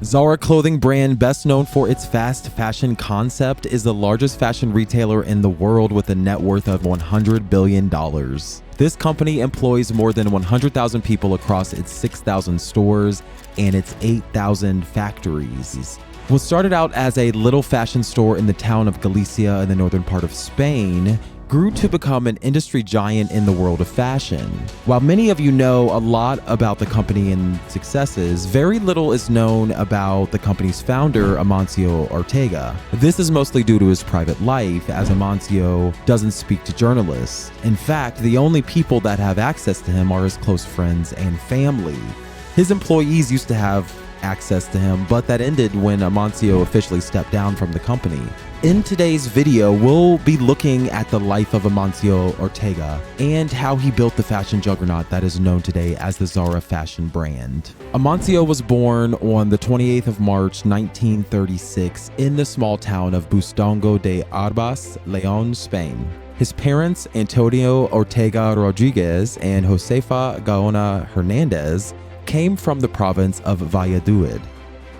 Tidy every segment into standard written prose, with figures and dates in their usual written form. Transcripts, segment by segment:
Zara clothing brand, best known for its fast fashion concept, is the largest fashion retailer in the world with a net worth of $100 billion. This company employs more than 100,000 people across its 6,000 stores and its 8,000 factories. What started out as a little fashion store in the town of Galicia in the northern part of Spain grew to become an industry giant in the world of fashion. While many of you know a lot about the company and successes, very little is known about the company's founder, Amancio Ortega. This is mostly due to his private life, as Amancio doesn't speak to journalists. In fact, the only people that have access to him are his close friends and family. His employees used to have access to him, but that ended when Amancio officially stepped down from the company. In today's video, we'll be looking at the life of Amancio Ortega and how he built the fashion juggernaut that is known today as the Zara Fashion Brand. Amancio was born on the 28th of March, 1936 in the small town of Bustongo de Arbas, León, Spain. His parents, Antonio Ortega Rodriguez and Josefa Gaona Hernandez, came from the province of Valladolid.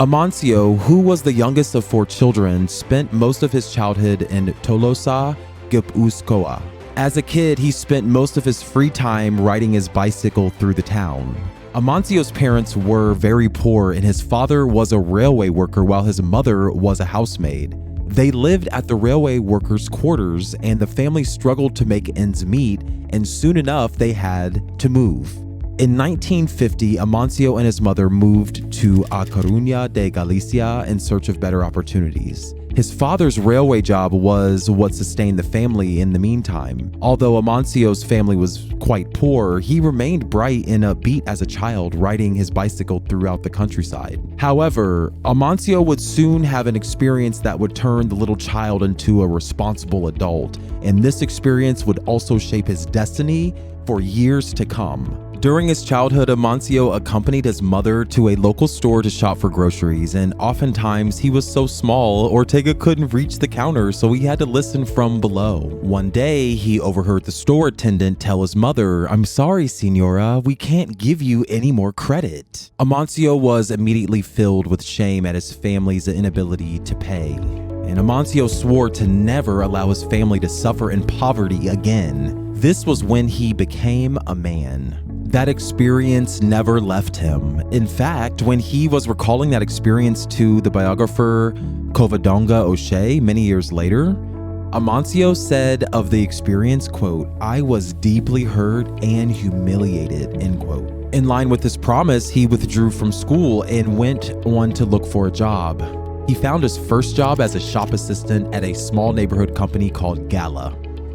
Amancio, who was the youngest of 4 children, spent most of his childhood in Tolosa, Gipuzkoa. As a kid, he spent most of his free time riding his bicycle through the town. Amancio's parents were very poor, and his father was a railway worker while his mother was a housemaid. They lived at the railway workers' quarters, and the family struggled to make ends meet, and soon enough they had to move. In 1950, Amancio and his mother moved to A Coruña de Galicia in search of better opportunities. His father's railway job was what sustained the family in the meantime. Although Amancio's family was quite poor, he remained bright and upbeat as a child, riding his bicycle throughout the countryside. However, Amancio would soon have an experience that would turn the little child into a responsible adult, and this experience would also shape his destiny for years to come. During his childhood, Amancio accompanied his mother to a local store to shop for groceries, and oftentimes he was so small, Ortega couldn't reach the counter, so he had to listen from below. One day, he overheard the store attendant tell his mother, "I'm sorry, Senora, we can't give you any more credit." Amancio was immediately filled with shame at his family's inability to pay, and Amancio swore to never allow his family to suffer in poverty again. This was when he became a man. That experience never left him. In fact, when he was recalling that experience to the biographer Covadonga O'Shea many years later, Amancio said of the experience, quote, "I was deeply hurt and humiliated," end quote. In line with his promise, he withdrew from school and went on to look for a job. He found his first job as a shop assistant at a small neighborhood company called Gala.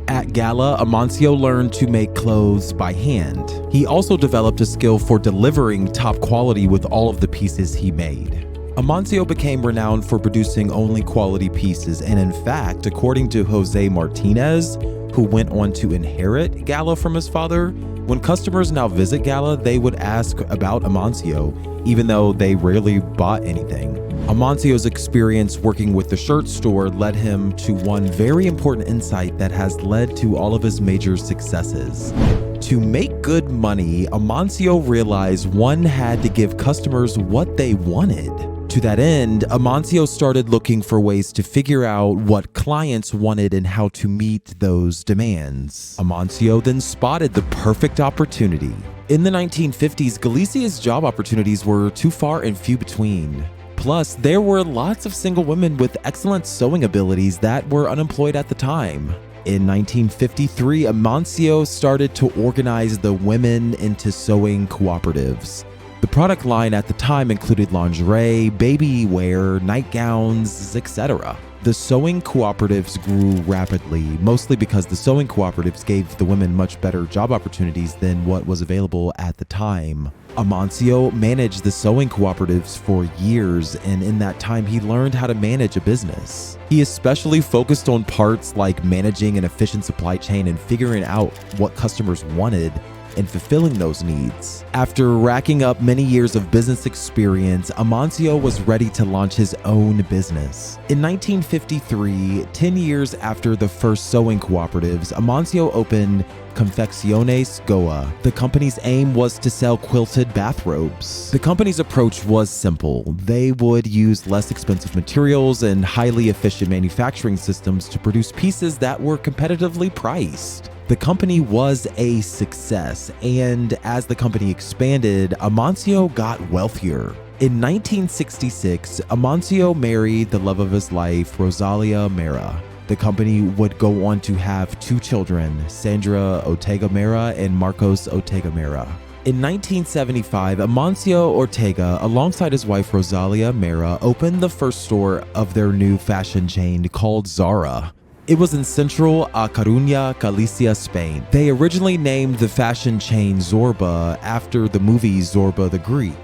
At Gala, Amancio learned to make clothes by hand. He also developed a skill for delivering top quality with all of the pieces he made. Amancio became renowned for producing only quality pieces, and in fact, according to Jose Martinez, who went on to inherit Gala from his father, when customers now visit Gala, they would ask about Amancio, even though they rarely bought anything. Amancio's experience working with the shirt store led him to one very important insight that has led to all of his major successes. To make good money, Amancio realized one had to give customers what they wanted. To that end, Amancio started looking for ways to figure out what clients wanted and how to meet those demands. Amancio then spotted the perfect opportunity. In the 1950s, Galicia's job opportunities were too far and few between. Plus, there were lots of single women with excellent sewing abilities that were unemployed at the time. In 1953, Amancio started to organize the women into sewing cooperatives. The product line at the time included lingerie, baby wear, nightgowns, etc. The sewing cooperatives grew rapidly, mostly because the sewing cooperatives gave the women much better job opportunities than what was available at the time. Amancio managed the sewing cooperatives for years, and in that time he learned how to manage a business. He especially focused on parts like managing an efficient supply chain and figuring out what customers wanted. in fulfilling those needs. After racking up many years of business experience, Amancio was ready to launch his own business. In 1953, 10 years after the first sewing cooperatives, Amancio opened Confecciones Goa. The company's aim was to sell quilted bathrobes. The company's approach was simple. They would use less expensive materials and highly efficient manufacturing systems to produce pieces that were competitively priced. The company was a success, and as the company expanded, Amancio got wealthier. In 1966, Amancio married the love of his life, Rosalia Mera. The company would go on to have 2 children, Sandra Ortega Mera and Marcos Ortega Mera. In 1975, Amancio Ortega, alongside his wife Rosalia Mera, opened the first store of their new fashion chain called Zara. It was in central A Coruña, Galicia, Spain. They originally named the fashion chain Zorba after the movie Zorba the Greek.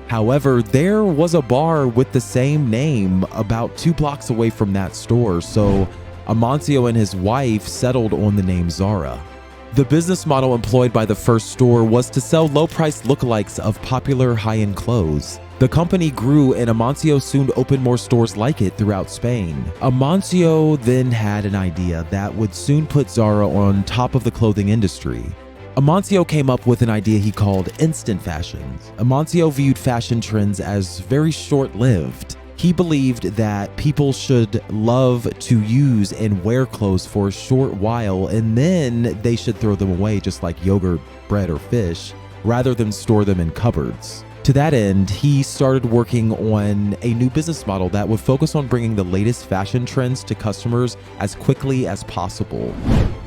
However, there was a bar with the same name about 2 blocks away from that store, so Amancio and his wife settled on the name Zara. The business model employed by the first store was to sell low-priced lookalikes of popular high-end clothes. The company grew, and Amancio soon opened more stores like it throughout Spain. Amancio then had an idea that would soon put Zara on top of the clothing industry. Amancio came up with an idea he called instant fashions. Amancio viewed fashion trends as very short-lived. He believed that people should love to use and wear clothes for a short while, and then they should throw them away just like yogurt, bread, or fish, rather than store them in cupboards. To that end, he started working on a new business model that would focus on bringing the latest fashion trends to customers as quickly as possible.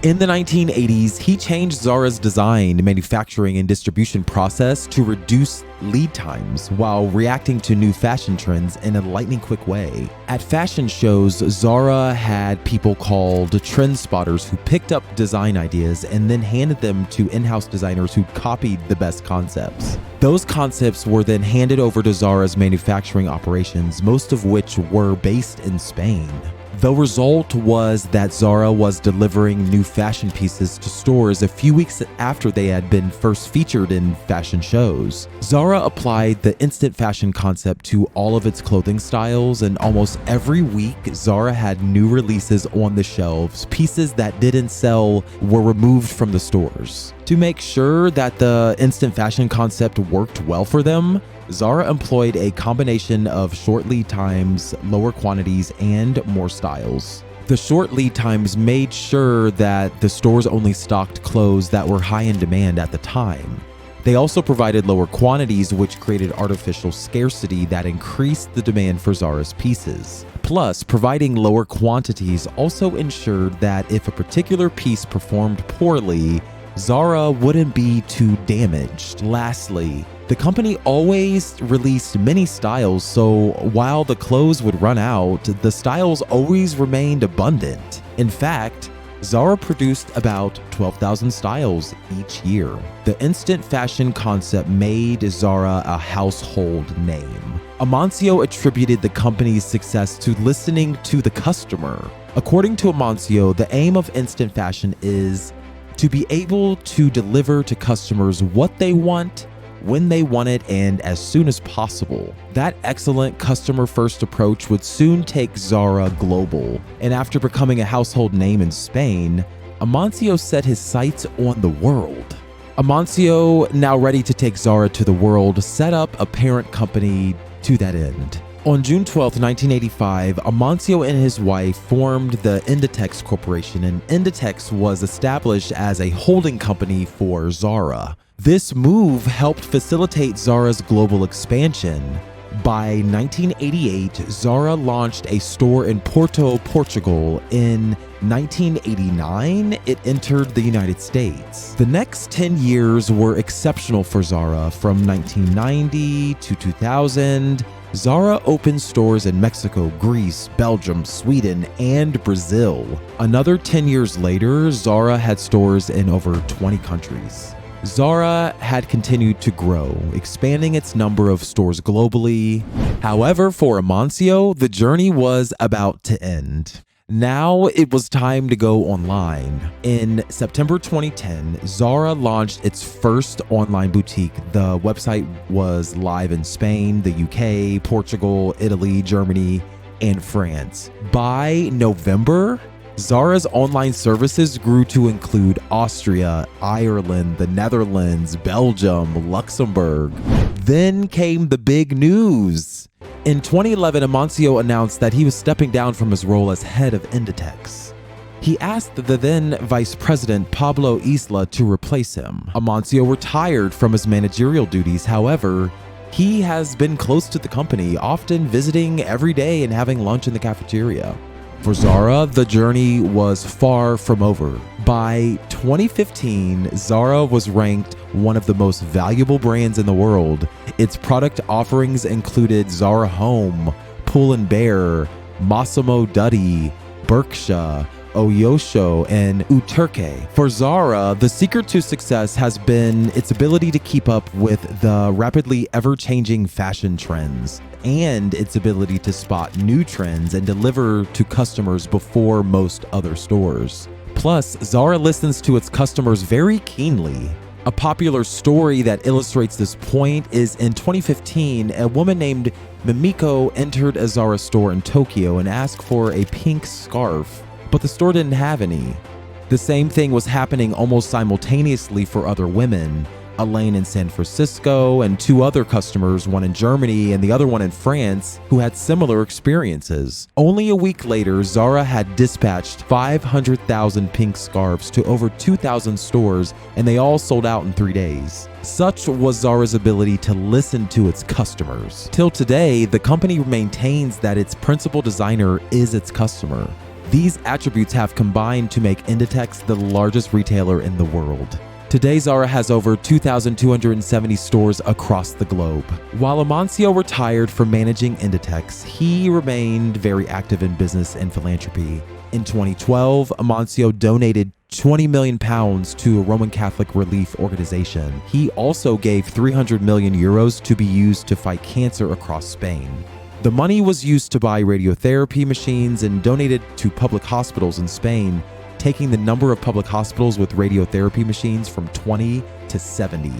In the 1980s, he changed Zara's design, manufacturing, and distribution process to reduce lead times while reacting to new fashion trends in a lightning-quick way. At fashion shows, Zara had people called trend spotters who picked up design ideas and then handed them to in-house designers who copied the best concepts. Those concepts were then handed over to Zara's manufacturing operations, most of which were based in Spain. The result was that Zara was delivering new fashion pieces to stores a few weeks after they had been first featured in fashion shows. Zara applied the instant fashion concept to all of its clothing styles, and almost every week, Zara had new releases on the shelves. Pieces that didn't sell were removed from the stores. To make sure that the instant fashion concept worked well for them, Zara employed a combination of short lead times, lower quantities, and more styles. The short lead times made sure that the stores only stocked clothes that were high in demand at the time. They also provided lower quantities, which created artificial scarcity that increased the demand for Zara's pieces. Plus, providing lower quantities also ensured that if a particular piece performed poorly, Zara wouldn't be too damaged. Lastly, the company always released many styles, so while the clothes would run out, the styles always remained abundant. In fact, Zara produced about 12,000 styles each year. The instant fashion concept made Zara a household name. Amancio attributed the company's success to listening to the customer. According to Amancio, the aim of instant fashion is to be able to deliver to customers what they want, when they want it, and as soon as possible. That excellent customer-first approach would soon take Zara global, and after becoming a household name in Spain, Amancio set his sights on the world. Amancio, now ready to take Zara to the world, set up a parent company to that end. On June 12, 1985, Amancio and his wife formed the Inditex Corporation, and Inditex was established as a holding company for Zara. This move helped facilitate Zara's global expansion. By 1988, Zara launched a store in Porto, Portugal. In 1989, it entered the United States. The next 10 years were exceptional for Zara. From 1990 to 2000, Zara opened stores in Mexico, Greece, Belgium, Sweden, and Brazil. Another 10 years later, Zara had stores in over 20 countries. Zara had continued to grow, expanding its number of stores globally. However, for Amancio, the journey was about to end. Now it was time to go online. In September 2010, Zara launched its first online boutique. The website was live in Spain, the UK, Portugal, Italy, Germany, and France. By November, Zara's online services grew to include Austria, Ireland, the Netherlands, Belgium, Luxembourg. Then came the big news. In 2011, Amancio announced that he was stepping down from his role as head of Inditex. He asked the then vice president Pablo Isla to replace him. Amancio retired from his managerial duties. However, he has been close to the company, often visiting every day and having lunch in the cafeteria. For Zara, the journey was far from over. By 2015, Zara was ranked one of the most valuable brands in the world. Its product offerings included Zara Home, Pull & Bear, Massimo Dutti, Berkshire, Oyosho, and Uterque. For Zara, the secret to success has been its ability to keep up with the rapidly ever-changing fashion trends and its ability to spot new trends and deliver to customers before most other stores. Plus, Zara listens to its customers very keenly. A popular story that illustrates this point is in 2015, a woman named Mimiko entered a Zara store in Tokyo and asked for a pink scarf, but the store didn't have any. The same thing was happening almost simultaneously for other women. Elaine in San Francisco and two other customers, one in Germany and the other one in France, who had similar experiences. Only a week later, Zara had dispatched 500,000 pink scarves to over 2,000 stores, and they all sold out in 3 days. Such was Zara's ability to listen to its customers. Till today, the company maintains that its principal designer is its customer. These attributes have combined to make Inditex the largest retailer in the world. Today, Zara has over 2,270 stores across the globe. While Amancio retired from managing Inditex, he remained very active in business and philanthropy. In 2012, Amancio donated £20 million to a Roman Catholic relief organization. He also gave €300 million to be used to fight cancer across Spain. The money was used to buy radiotherapy machines and donated to public hospitals in Spain, taking the number of public hospitals with radiotherapy machines from 20 to 70.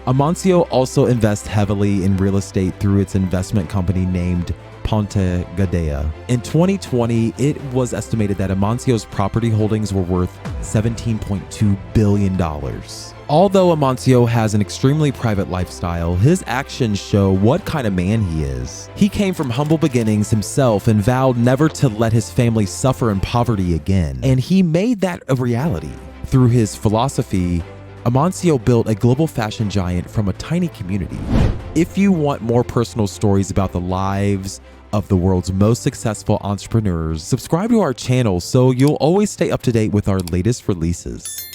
Amancio also invests heavily in real estate through its investment company named Ponte Gadea. In 2020, it was estimated that Amancio's property holdings were worth $17.2 billion. Although Amancio has an extremely private lifestyle, his actions show what kind of man he is. He came from humble beginnings himself and vowed never to let his family suffer in poverty again. And he made that a reality. Through his philosophy, Amancio built a global fashion giant from a tiny community. If you want more personal stories about the lives of the world's most successful entrepreneurs, subscribe to our channel so you'll always stay up to date with our latest releases.